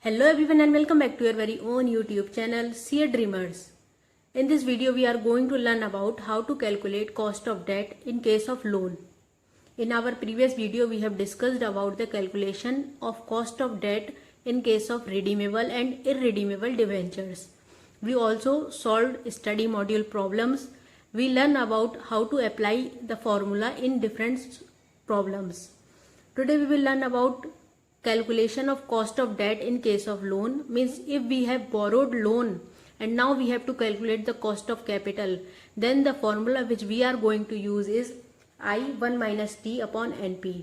Hello everyone and welcome back to your very own YouTube channel Seer Dreamers. In this video we are going to learn about how to calculate cost of debt in case of loan. In our previous video we have discussed about the calculation of cost of debt in case of redeemable and irredeemable debentures. We also solved study module problems. We learn about how to apply the formula in different problems. Today we will learn about calculation of cost of debt in case of loan. Means if we have borrowed loan and now we have to calculate the cost of capital, then the formula which we are going to use is I1 minus T upon NP.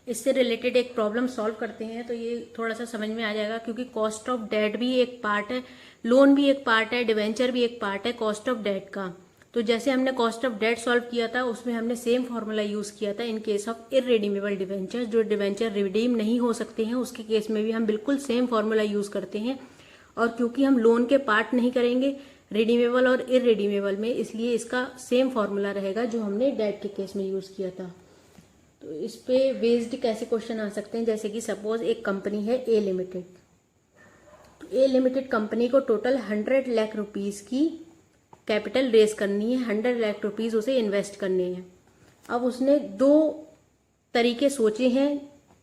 इससे related एक problem solve करते हैं तो ये थोड़ा सा समझ में आ जाएगा, क्योंकि कॉस्ट ऑफ डेट भी एक पार्ट है, लोन भी एक पार्ट है, डिवेंचर भी एक पार्ट है कॉस्ट ऑफ डेट का। तो जैसे हमने कॉस्ट ऑफ डेट सॉल्व किया था उसमें हमने सेम फॉर्मूला यूज किया था इन केस ऑफ इररिडीमेबल डिवेंचर। जो डिवेंचर रिडीम नहीं हो सकते हैं उसके केस में भी हम बिल्कुल सेम फॉर्मूला यूज करते हैं। और क्योंकि हम लोन के पार्ट नहीं करेंगे रिडीमेबल और इररिडीमेबल में, इसलिए इसका सेम फॉर्मूला रहेगा जो हमने डेट के केस में यूज किया था। तो इस पे बेस्ड कैसे क्वेश्चन आ सकते हैं, जैसे कि सपोज एक कंपनी है ए लिमिटेड। तो ए लिमिटेड कंपनी को टोटल 100 लाख रुपीस की कैपिटल रेज करनी है, 100 लाख रुपीस उसे इन्वेस्ट करने हैं। अब उसने दो तरीके सोचे हैं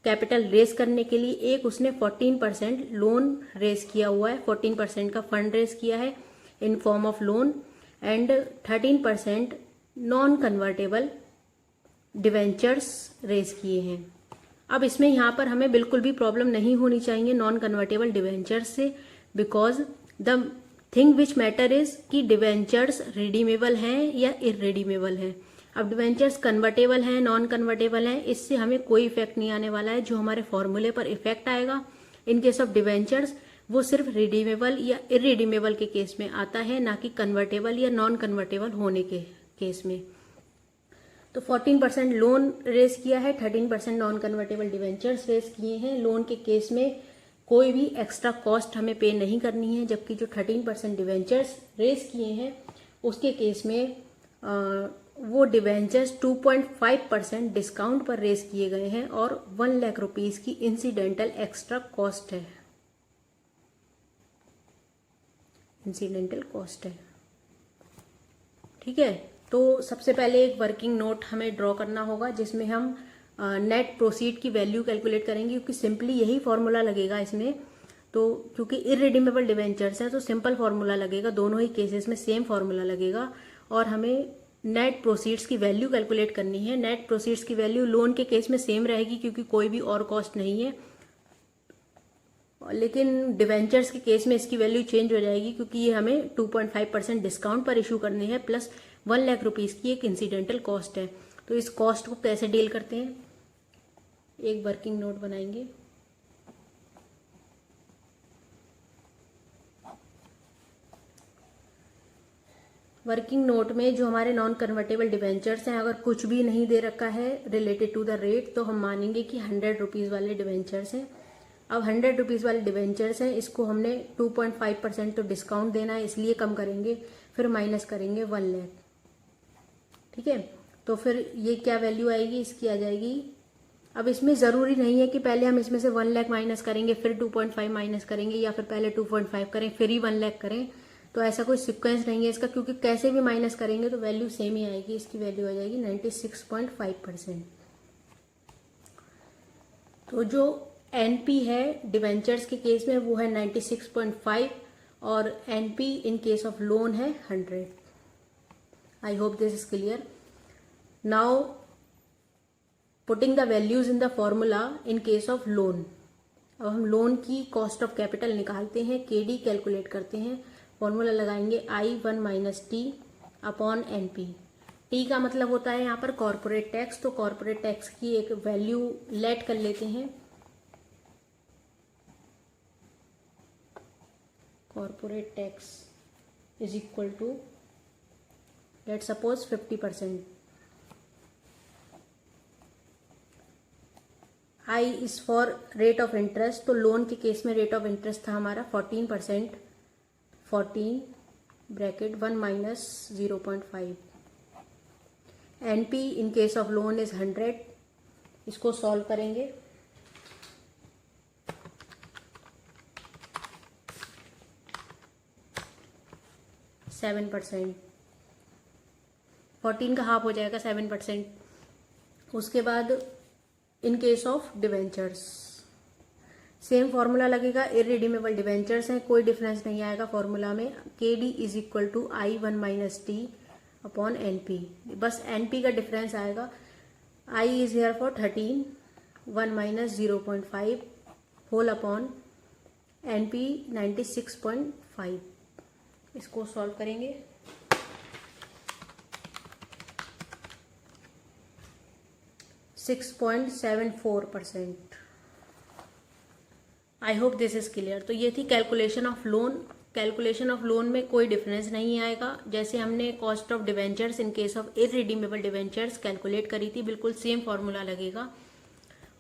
कैपिटल रेज करने के लिए। एक, उसने 14% लोन रेज किया हुआ है, 14% का फंड रेज किया है in form of loan, and 13% non convertible debentures raise किए हैं। अब इसमें यहाँ पर हमें बिल्कुल भी प्रॉब्लम नहीं होनी चाहिए नॉन कन्वर्टेबल डिवेंचर्स से, because the thing which matter is कि डिवेंचर्स रिडीमेबल हैं या इररिडीमेबल हैं। अब डिवेंचर्स कन्वर्टेबल हैं, नॉन कन्वर्टेबल हैं, इससे हमें कोई इफेक्ट नहीं आने वाला है। जो हमारे फॉर्मूले पर इफेक्ट आएगा इन केस ऑफ डिवेंचर्स वो सिर्फ रिडीमेबल या इररिडीमेबल के केस में आता है, ना कि कन्वर्टेबल या नॉन कन्वर्टेबल होने के केस में। तो 14% लोन रेज किया है, 13% नॉन कन्वर्टेबल डिवेंचर्स रेज किए हैं। लोन के केस में कोई भी एक्स्ट्रा कॉस्ट हमें पे नहीं करनी है, जबकि जो 13% डिवेंचर्स रेज किए हैं उसके केस में वो डिवेंचर्स 2.5% डिस्काउंट पर रेज किए गए हैं और 1 लाख रुपीस की इंसिडेंटल एक्स्ट्रा कॉस्ट है, इंसिडेंटल कॉस्ट है। ठीक है, तो सबसे पहले एक वर्किंग नोट हमें ड्रॉ करना होगा जिसमें हम नेट प्रोसीड की वैल्यू कैलकुलेट करेंगे, क्योंकि सिंपली यही फॉर्मूला लगेगा इसमें। तो क्योंकि इररिडीमेबल डिवेंचर्स है तो सिंपल फॉर्मूला लगेगा, दोनों ही केसेस में सेम फॉर्मूला लगेगा। और हमें नेट प्रोसीड्स की वैल्यू कैलकुलेट करनी है। नेट प्रोसीड्स की वैल्यू लोन के केस में सेम रहेगी क्योंकि कोई भी और कॉस्ट नहीं है, लेकिन डिवेंचर्स के केस में इसकी वैल्यू चेंज हो जाएगी क्योंकि ये हमें 2.5% डिस्काउंट पर इशू करनी है, प्लस 1 लाख रुपीस की एक इंसिडेंटल कॉस्ट है। तो इस कॉस्ट को कैसे डील करते हैं, एक वर्किंग नोट बनाएंगे। वर्किंग नोट में जो हमारे नॉन कन्वर्टेबल डिवेंचर्स हैं, अगर कुछ भी नहीं दे रखा है रिलेटेड टू द रेट तो हम मानेंगे कि 100 रुपीज वाले डिवेंचर्स हैं। अब 100 रुपीज वाले डिवेंचर्स हैं, इसको हमने 2.5% तो डिस्काउंट देना है इसलिए कम करेंगे, फिर माइनस करेंगे 1 लाख। ठीक है, तो फिर ये क्या वैल्यू आएगी, इसकी आ जाएगी। अब इसमें जरूरी नहीं है कि पहले हम इसमें से 1 लाख माइनस करेंगे फिर 2.5 माइनस करेंगे, या फिर पहले 2.5 करें फिर ही 1 लाख करें। तो ऐसा कोई सिक्वेंस नहीं है इसका, क्योंकि कैसे भी माइनस करेंगे तो वैल्यू सेम ही आएगी। इसकी वैल्यू आ जाएगी 96.5%। तो जो एनपी है डिवेंचर्स के केस में वो है 96.5 और NP in case of loan है 100। आई hope this is clear. Now putting the values in the formula in case of loan. अब हम लोन की कॉस्ट ऑफ कैपिटल निकालते हैं, केडी कैलकुलेट करते हैं। फॉर्मूला लगाएंगे I1 minus T upon NP. T का मतलब होता है यहाँ पर कॉर्पोरेट टैक्स, तो कॉर्पोरेट टैक्स की एक वैल्यू लेट कर लेते हैं। Corporate tax is equal to let suppose 50%। I is for rate of interest, तो लोन के केस में रेट ऑफ इंटरेस्ट था हमारा 14%, 14 bracket 1 minus 0.5। NP in case of loan is 100। इसको सॉल्व करेंगे। सेवन परसेंट, 14 का हाफ हो जाएगा 7%। उसके बाद in case of debentures same formula लगेगा, इररिडीमेबल डिवेंचर्स हैं, कोई डिफरेंस नहीं आएगा फॉर्मूला में। KD is equal to I1 minus T upon NP, बस NP का डिफरेंस आएगा। I is here for 13, 1 minus 0.5 whole upon NP 96.5। इसको सॉल्व करेंगे। %6.74। I hope this is clear. तो ये थी calculation of loan. Calculation of loan में कोई डिफरेंस नहीं आएगा। जैसे हमने cost of debentures in case of irredeemable debentures calculate करी थी, बिल्कुल सेम फॉर्मूला लगेगा।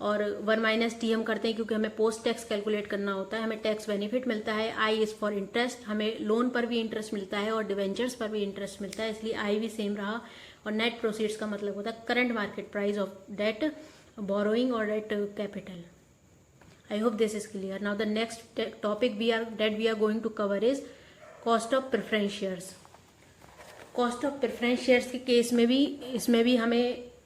और 1 माइनस टी हम करते हैं क्योंकि हमें पोस्ट टैक्स कैलकुलेट करना होता है, हमें टैक्स बेनिफिट मिलता है। आई इज फॉर इंटरेस्ट, हमें लोन पर भी इंटरेस्ट मिलता है और डिवेंचर्स पर भी इंटरेस्ट मिलता है, इसलिए आई भी सेम रहा। और नेट प्रोसीड्स का मतलब होता है current market price of debt, borrowing और debt capital. I hope this is clear. Now the next topic we are going to cover is cost of preference shares. Cost of preference shares के केस में भी इसमें भी हमें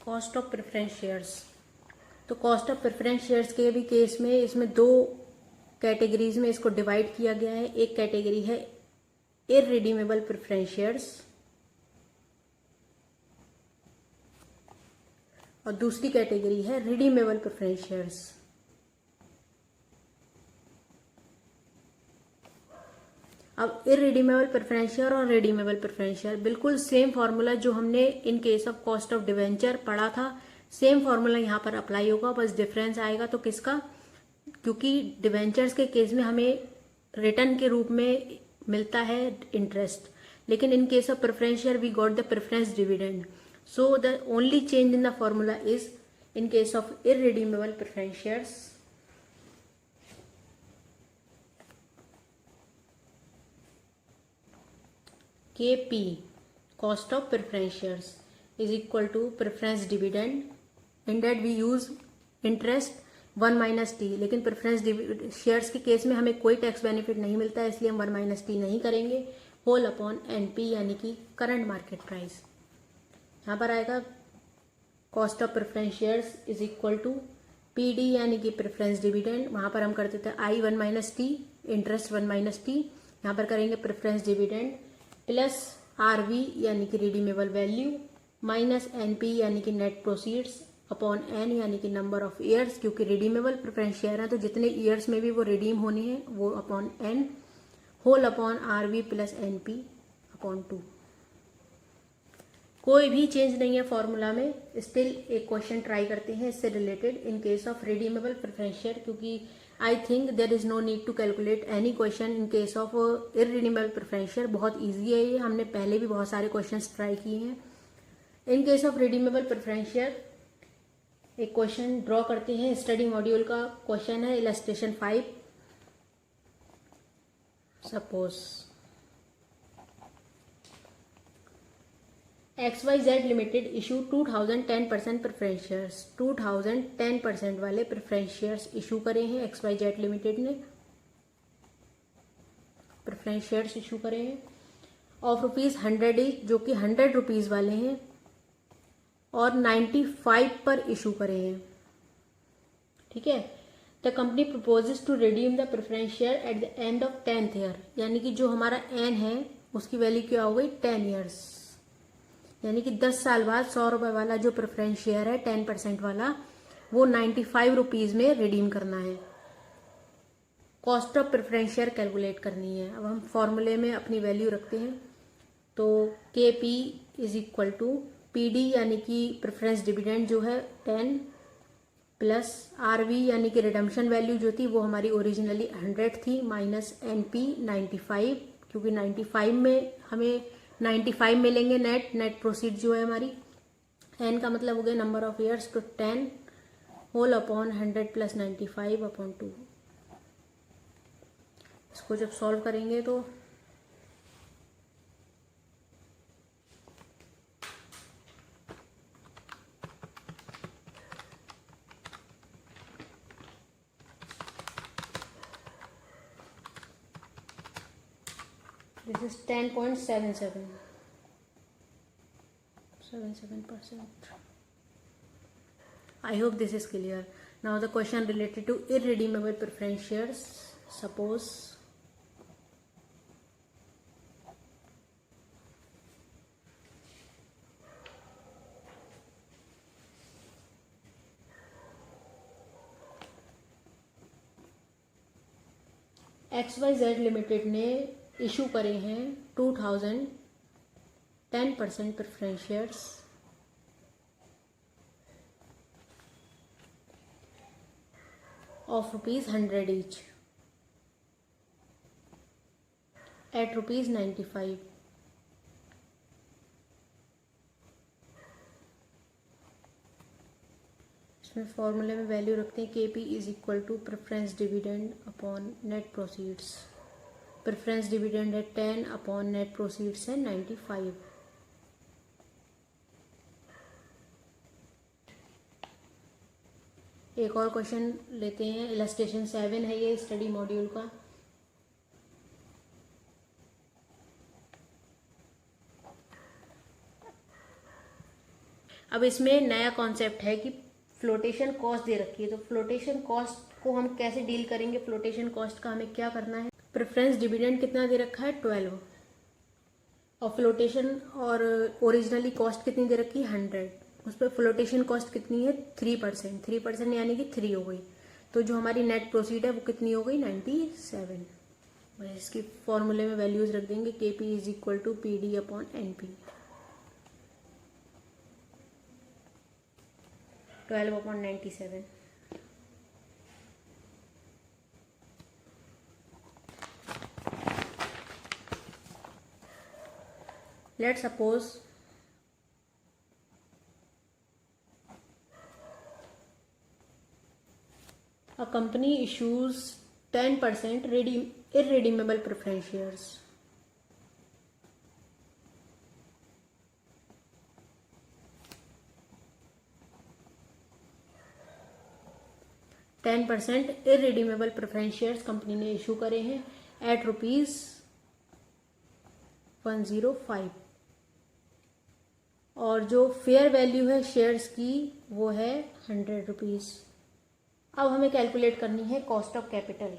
cost of preference shares, तो cost of preference shares के भी केस में इसमें दो कैटेगरीज में इसको डिवाइड किया गया है। एक कैटेगरी है इररिडीमेबल प्रेफरेंस शेयर्स और दूसरी कैटेगरी है रिडीमेबल प्रेफरेंस शेयर्स। अब इररिडीमेबल प्रेफरेंस शेयर और रिडीमेबल प्रेफरेंस शेयर बिल्कुल सेम फॉर्मूला जो हमने इन case of cost of debenture पढ़ा था, सेम फॉर्मूला यहाँ पर अप्लाई होगा। बस डिफरेंस आएगा तो किसका, क्योंकि डिवेंचर्स के केस में हमें रिटर्न के रूप में मिलता है इंटरेस्ट, लेकिन in case of preference share we got the preference dividend. So the only change in the formula is in case of irredeemable preference shares KP cost of preference shares is equal to preference dividend, in that we use interest 1 minus T. लेकिन preference shares के केस में हमें कोई tax benefit नहीं मिलता है, इसलिए हम 1 माइनस टी नहीं करेंगे। होल अपॉन NP यानी कि करंट मार्केट प्राइस। यहाँ पर आएगा cost of preference shares is equal to PD यानी कि प्रेफरेंस डिविडेंड, वहाँ पर हम करते थे I 1 minus T, interest 1 minus T, यहाँ पर करेंगे प्रेफरेंस डिविडेंड प्लस RV यानी कि रिडीमेबल वैल्यू माइनस NP यानी कि नेट प्रोसीड्स अपॉन N यानी कि नंबर ऑफ ईयर्स, क्योंकि रिडीमेबल प्रेफरेंस शेयर है तो जितने ईयर्स में भी वो रिडीम होने हैं वो upon N, whole upon RV plus NP upon 2। कोई भी चेंज नहीं है फॉर्मूला में। स्टिल एक क्वेश्चन ट्राई करते हैं इससे related in case of redeemable preference share, क्योंकि I think there is no need to calculate any question in case of irredeemable preference share. बहुत ईजी है ये, हमने पहले भी बहुत सारे क्वेश्चन ट्राई किए हैं। इन case of redeemable preference share एक क्वेश्चन ड्रॉ करते हैं, स्टडी मॉड्यूल का क्वेश्चन है illustration 5। Suppose XYZ limited issue 2010% preference shares, 2010% वाले प्रेफरेंस शेयर्स इशू करे हैं XYZ लिमिटेड ने, प्रेफरेंस शेयर्स इशू करे हैं ऑफ ₹100 ईच, जो कि 100 रुपीज वाले हैं, और 95 पर इशू करे हैं। ठीक है। The company proposes to redeem the preference share at the end of 10th year, यानी कि जो हमारा N है उसकी वैल्यू क्या हो गई 10 ईयर्स, यानी कि 10 साल बाद 100 रुपए वाला जो प्रेफरेंस शेयर है 10% वाला वो 95 रुपीज में रिडीम करना है। Cost of preference share calculate करनी है। अब हम फॉर्मूले में अपनी वैल्यू रखते हैं, तो KP is equal to PD यानी कि प्रेफरेंस डिविडेंड जो है 10 प्लस RV यानी कि रिडम्पशन वैल्यू जो थी वो हमारी ओरिजिनली 100 थी माइनस NP 95, क्योंकि 95 में हमें 95 मिलेंगे नेट प्रोसीड जो है हमारी। n का मतलब हो गया नंबर ऑफ ईयर्स, तो 10 होल अपॉन 100 प्लस 95 अपॉन 2। इसको जब सॉल्व करेंगे तो this is 10.77%. I hope this is clear. Now the question related to irredeemable preference shares. Suppose XYZ limited ने इशू करे हैं 2000 10% preference shares of ₹100 each at ₹95. इसमें फॉर्मूले में वैल्यू रखते हैं KP is equal to preference dividend upon net proceeds. Preference dividend है 10 upon net proceeds है 95। एक और क्वेश्चन लेते हैं, इलस्ट्रेशन 7 है ये स्टडी मॉड्यूल का। अब इसमें नया कॉन्सेप्ट है कि फ्लोटेशन कॉस्ट दे रखी है, तो फ्लोटेशन कॉस्ट को हम कैसे डील करेंगे। फ्लोटेशन कॉस्ट का हमें क्या करना है। प्रेफरेंस डिविडेंड कितना दे रखा है 12, और फ्लोटेशन और ओरिजिनली कॉस्ट कितनी दे रखी है 100, उस पर फ्लोटेशन कॉस्ट कितनी है 3%। 3% यानी कि 3 हो गई, तो जो हमारी नेट प्रोसीड है वो कितनी हो गई 97। बस इसकी फॉर्मूले में वैल्यूज रख देंगे KP is equal to PD upon NP। 12 upon 97। Let's suppose a company issues 10% irredeemable preference shares. %10 irredeemable preference shares company ने इशू करे हैं एट ₹105, और जो फेयर वैल्यू है शेयर्स की वो है ₹100। अब हमें कैलकुलेट करनी है कॉस्ट ऑफ कैपिटल।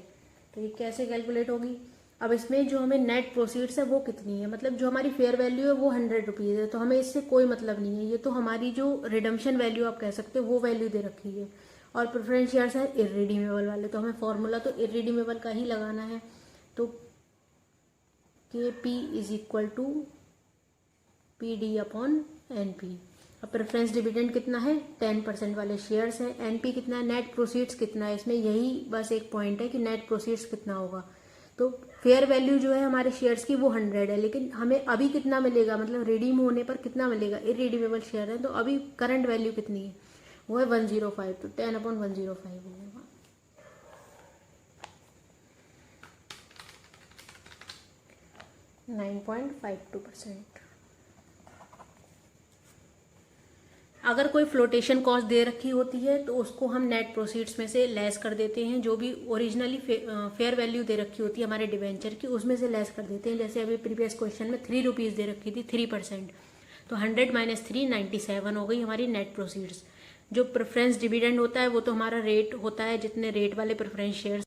तो ये कैसे कैलकुलेट होगी। अब इसमें जो हमें नेट प्रोसीड्स है वो कितनी है, मतलब जो हमारी फेयर वैल्यू है वो ₹100 है, तो हमें इससे कोई मतलब नहीं है। ये तो हमारी जो रिडम्पशन वैल्यू आप कह सकते हो वो वैल्यू दे रखी है, और प्रेफरेंस शेयर्स है इररिडीमेबल वाले, तो हमें फॉर्मूला तो इररिडीमेबल का ही लगाना है। तो KP is equal to PD upon NP। अब प्रेफरेंस डिविडेंड कितना है 10% वाले शेयर्स है, NP कितना है नेट प्रोसीड्स कितना है। इसमें यही बस एक पॉइंट है कि नेट प्रोसीड्स कितना होगा। तो फेयर वैल्यू जो है हमारे शेयर्स की वो 100 है, लेकिन हमें अभी कितना मिलेगा, मतलब रिडीम होने पर कितना मिलेगा। इररिडीमेबल शेयर है तो अभी करंट वैल्यू कितनी है वो है 105, तो 10 अपॉन 105 होगा। $9.52। अगर कोई फ्लोटेशन कॉस्ट दे रखी होती है तो उसको हम नेट प्रोसीड्स में से लेस कर देते हैं। जो भी ओरिजिनली फेयर वैल्यू दे रखी होती है हमारे डिवेंचर की उसमें से लेस कर देते हैं। जैसे अभी प्रीवियस क्वेश्चन में ₹3 दे रखी थी 3%, तो 100 माइनस 3 97 हो गई हमारी नेट प्रोसीड्स। जो प्रेफरेंस डिविडेंड होता है वो तो हमारा रेट होता है, जितने रेट वाले प्रेफरेंस शेयर्स